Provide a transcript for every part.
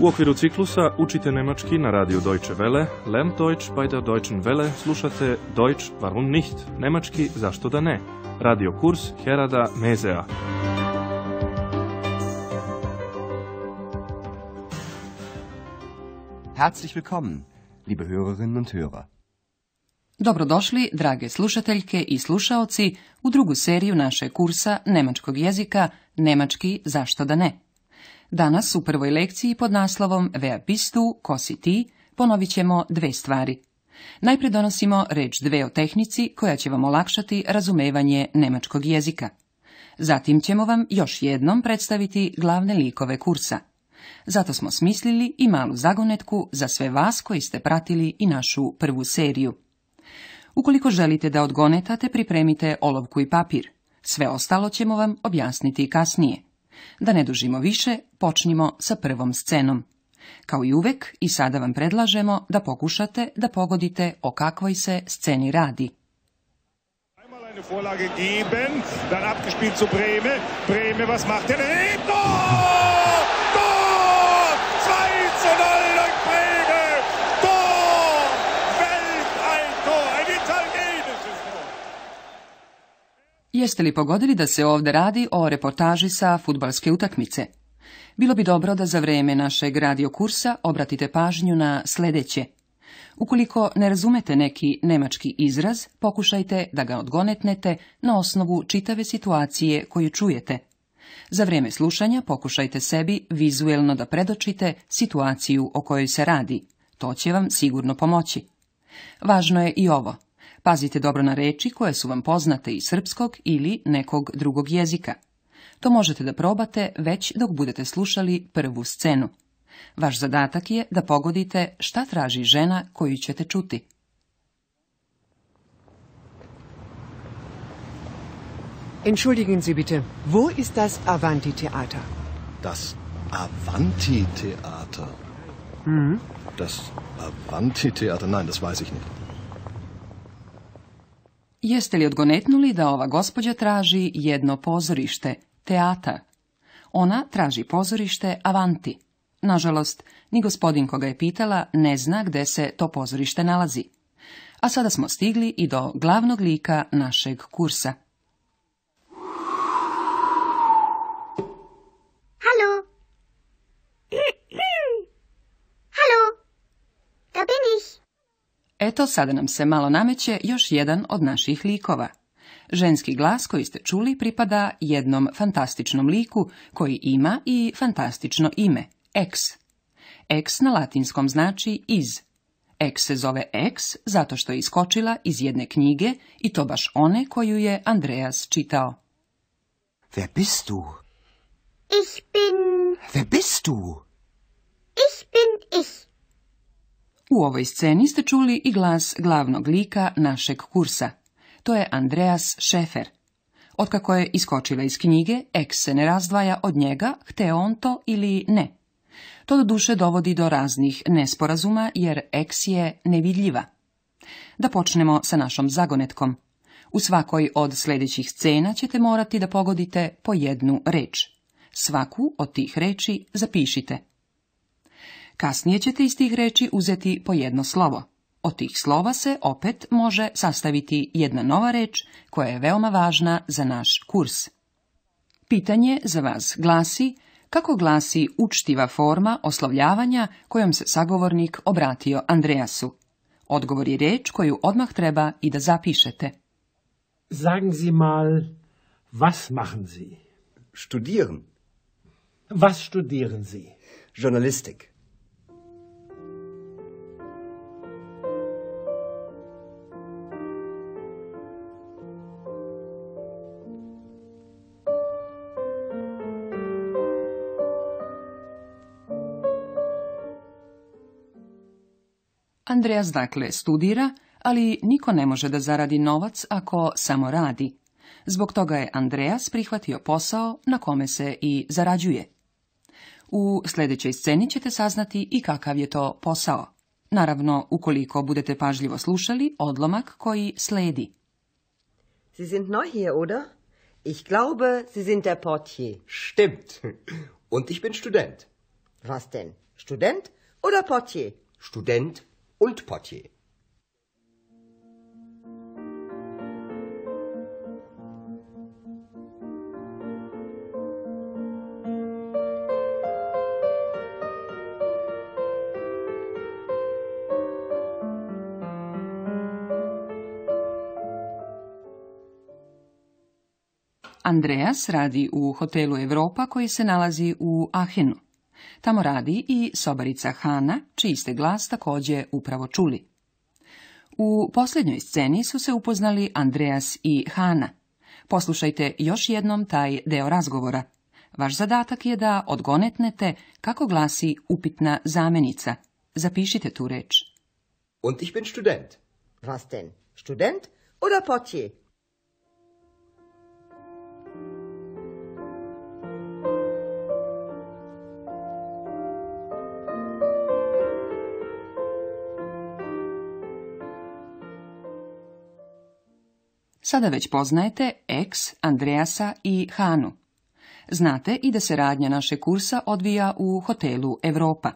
U okviru ciklusa Učite nemački na radiju Deutsche Welle, Lernt Deutsch bei der Deutschen Welle, slušate Deutsch warum nicht, nemački zašto da ne, radio kurs Herada Mezea. Herzlich willkommen, liebe Hörerinnen und Hörer. Dobrodošli, drage slušateljke i slušaoci, u drugu seriju našeg kursa nemačkog jezika Nemački zašto da ne. Danas u prvoj lekciji pod naslovom Wer bist du, ko si ti, ponovit ćemo dve stvari. Najprije donosimo reč dve o tehnici koja će vam olakšati razumevanje nemačkog jezika. Zatim ćemo vam još jednom predstaviti glavne likove kursa. Zato smo smislili i malu zagonetku za sve vas koji ste pratili i našu prvu seriju. Ukoliko želite da odgonetate, pripremite olovku i papir. Sve ostalo ćemo vam objasniti kasnije. Da ne dužimo više, počnimo sa prvom scenom. Kao i uvek, i sada vam predlažemo da pokušate da pogodite o kakvoj se sceni radi. Einmal eine Vorlage geben, dann abgespielt zu Brehme. Brehme, was macht er? Tor! Tor! 2:0 durch Brehme! Tor! Weltalltor! Ein italienisches Tor! Jeste li pogodili da se ovdje radi o reportaži sa fudbalske utakmice? Bilo bi dobro da za vrijeme našeg radio kursa obratite pažnju na sljedeće. Ukoliko ne razumete neki nemački izraz, pokušajte da ga odgonetnete na osnovu čitave situacije koju čujete. Za vrijeme slušanja pokušajte sebi vizuelno da predočite situaciju o kojoj se radi. To će vam sigurno pomoći. Važno je i ovo. Pazite dobro na reči koje su vam poznate iz srpskog ili nekog drugog jezika. To možete da probate već dok budete slušali prvu scenu. Vaš zadatak je da pogodite šta traži žena koju ćete čuti. Entschuldigen Sie bitte, wo ist das Avanti-Theater? Das Avanti-Theater? Das Avanti-Theater? Nein, das weiß ich nicht. Jeste li odgonetnuli da ova gospođa traži jedno pozorište, teatar? Ona traži pozorište Avanti. Nažalost, ni gospodin koga je pitala ne zna gde se to pozorište nalazi. A sada smo stigli i do glavnog lika našeg kursa. Hallo. Hallo. Da bin ich. Eto, sada nam se malo nameće još jedan od naših likova. Ženski glas koji ste čuli pripada jednom fantastičnom liku koji ima i fantastično ime, ex. Ex na latinskom znači iz. Ex se zove ex zato što je iskočila iz jedne knjige i to baš one koju je Andreas čitao. Wer bist du? Ich bin... Wer bist du? Ich bin ich. U ovoj sceni ste čuli i glas glavnog lika našeg kursa. To je Andreas Schäfer. Otkako je iskočila iz knjige, ex se ne razdvaja od njega, hteo on to ili ne. To doduše dovodi do raznih nesporazuma, jer ex je nevidljiva. Da počnemo sa našom zagonetkom. U svakoj od sljedećih scena ćete morati da pogodite po jednu reč. Svaku od tih reči zapišite. Kasnije ćete iz tih reči uzeti po jedno slovo. Od tih slova se opet može sastaviti jedna nova reč koja je veoma važna za naš kurs. Pitanje za vas glasi: kako glasi učtiva forma oslovljavanja kojom se sagovornik obratio Andreasu? Odgovor je reč koju odmah treba i da zapišete. Sagen Sie mal, was machen Sie? Studieren. Was studieren Sie? Journalistik. Andreas dakle studira, ali niko ne može da zaradi novac ako samo radi. Zbog toga je Andreas prihvatio posao na kome se i zarađuje. U sljedećoj sceni ćete saznati i kakav je to posao. Naravno, ukoliko budete pažljivo slušali odlomak koji sledi. Sie sind neu hier, oder? Ich glaube, Sie sind der Portier. Stimmt. Und ich bin Student. Was denn? Student oder Portier? Student und Portier. Andreas radi u hotelu Europa koji se nalazi u Aachenu. Tamo radi i sobarica Hana, čiji ste glas također upravo čuli. U posljednjoj sceni su se upoznali Andreas i Hana. Poslušajte još jednom taj deo razgovora. Vaš zadatak je da odgonetnete kako glasi upitna zamjenica. Zapišite tu reč. Und ich bin Student. Was denn? Student oder Portier? Sada već poznajete ex, Andreasa i Hanu. Znate i da se radnja našeg kursa odvija u hotelu Europa.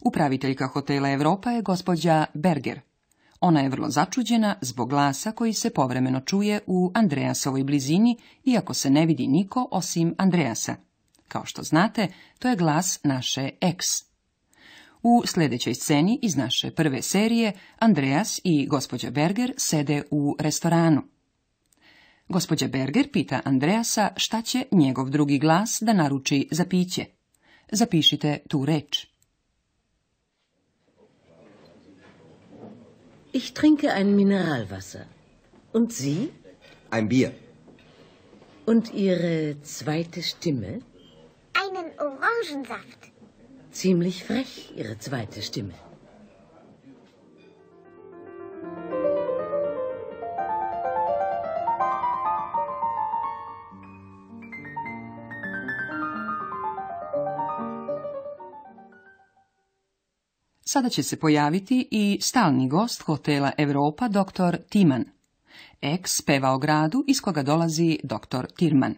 Upraviteljka hotela Europa je gospođa Berger. Ona je vrlo začuđena zbog glasa koji se povremeno čuje u Andreasovoj blizini, iako se ne vidi niko osim Andreasa. Kao što znate, to je glas naše ex. U sljedećoj sceni iz naše prve serije Andreas i gospođa Berger sede u restoranu. Gospođa Berger pita Andreasa šta će njegov drugi glas da naruči za piće. Zapišite tu reč. Ich trinke ein Mineralwasser. Und Sie? Ein Bier. Und Ihre zweite Stimme? Einen Orangensaft. Ziemlich frech, Ihre zweite Stimme. Sada će se pojaviti i stalni gost hotela Europa, dr. Timan. Ex peva o gradu iz koga dolazi dr. Tirman.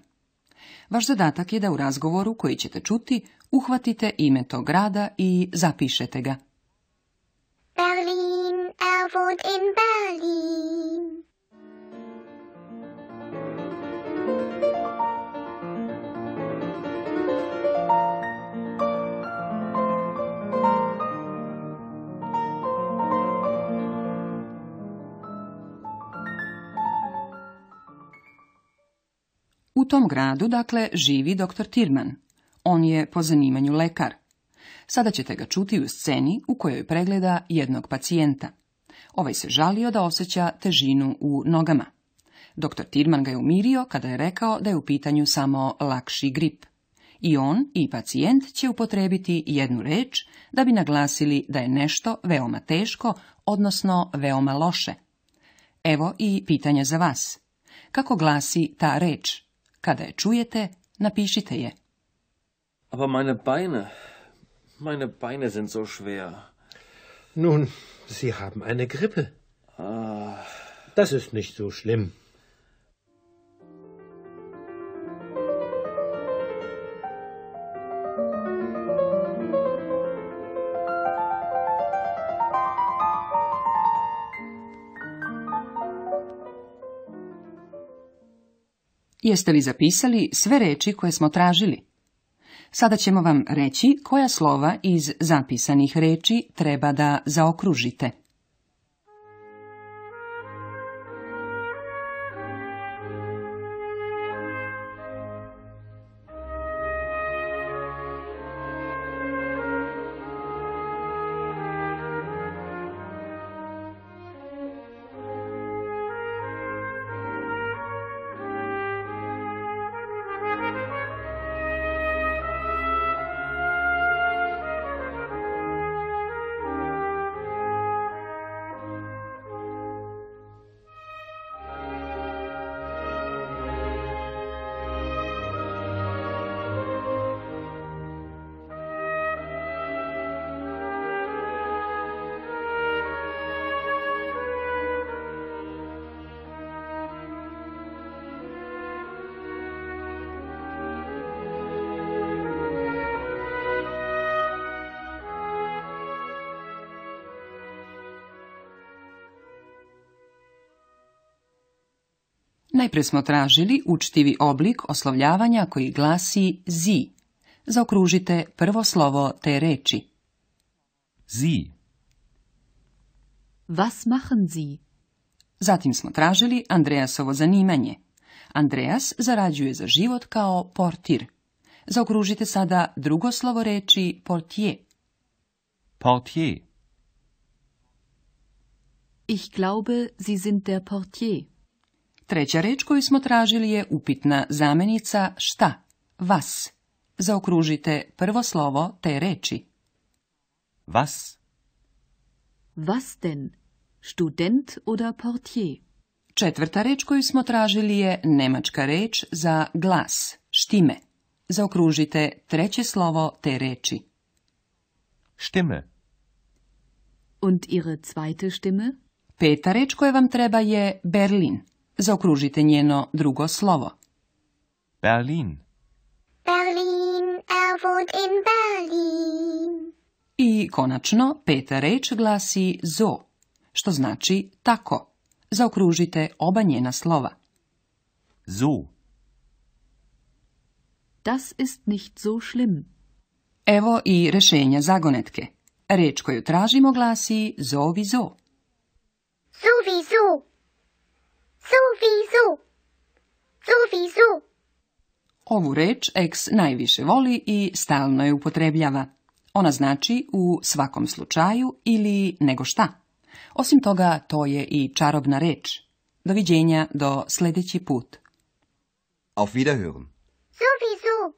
Vaš zadatak je da u razgovoru koji ćete čuti uhvatite ime tog grada i zapišete ga. Berlin, wohnt in Berlin. U tom gradu, dakle, živi dr. Tirman. On je po zanimanju lekar. Sada ćete ga čuti u sceni u kojoj pregleda jednog pacijenta. Ovaj se žalio da osjeća težinu u nogama. Dr. Tirman ga je umirio kada je rekao da je u pitanju samo lakši grip. I on i pacijent će upotrebiti jednu reč da bi naglasili da je nešto veoma teško, odnosno veoma loše. Evo i pitanja za vas. Kako glasi ta reč? Kada je čujete, napišite je. Aber meine Beine sind so schwer. Nun, Sie haben eine Grippe. Das ist nicht so schlimm. Jeste li zapisali sve reči koje smo tražili? Sada ćemo vam reći koja slova iz zapisanih reči treba da zaokružite. Najprije smo tražili učtivi oblik oslovljavanja koji glasi Sie. Zaokružite prvo slovo te reči. Sie. Was machen Sie? Zatim smo tražili Andreasovo zanimanje. Andreas zarađuje za život kao portir. Zaokružite sada drugo slovo reči portier. Portier. Ich glaube, Sie sind der Portier. Treća reč koju smo tražili je upitna zamjenica šta, was. Zaokružite prvo slovo te reči. Was? Was denn? Student oder Portier? Četvrta reč koju smo tražili je nemačka reč za glas, štime. Zaokružite treće slovo te reči. Stimme. Und Ihre zweite Stimme? Peta reč koja vam treba je Berlin. Zaokružite njeno drugo slovo. Berlin. Berlin, wohnt in Berlin. I konačno, peta reč glasi so, što znači tako. Zaokružite oba njena slova. So. Das ist nicht so schlimm. Evo i rešenja zagonetke. Reč koju tražimo glasi sowieso. Sowieso. Sowieso. Sowieso. Ovu reč X najviše voli i stalno je upotrebljava. Ona znači u svakom slučaju ili nego šta. Osim toga, to je i čarobna reč. Doviđenja do sljedeći put. Auf Wiederhören. Sowieso.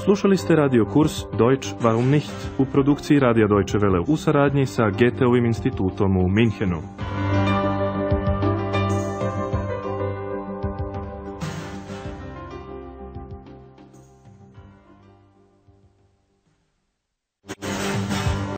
Slušali ste radio kurs Deutsch warum nicht u produkciji Radija Deutsche Welle u saradnji sa Goetheovim institutom u Minhenu.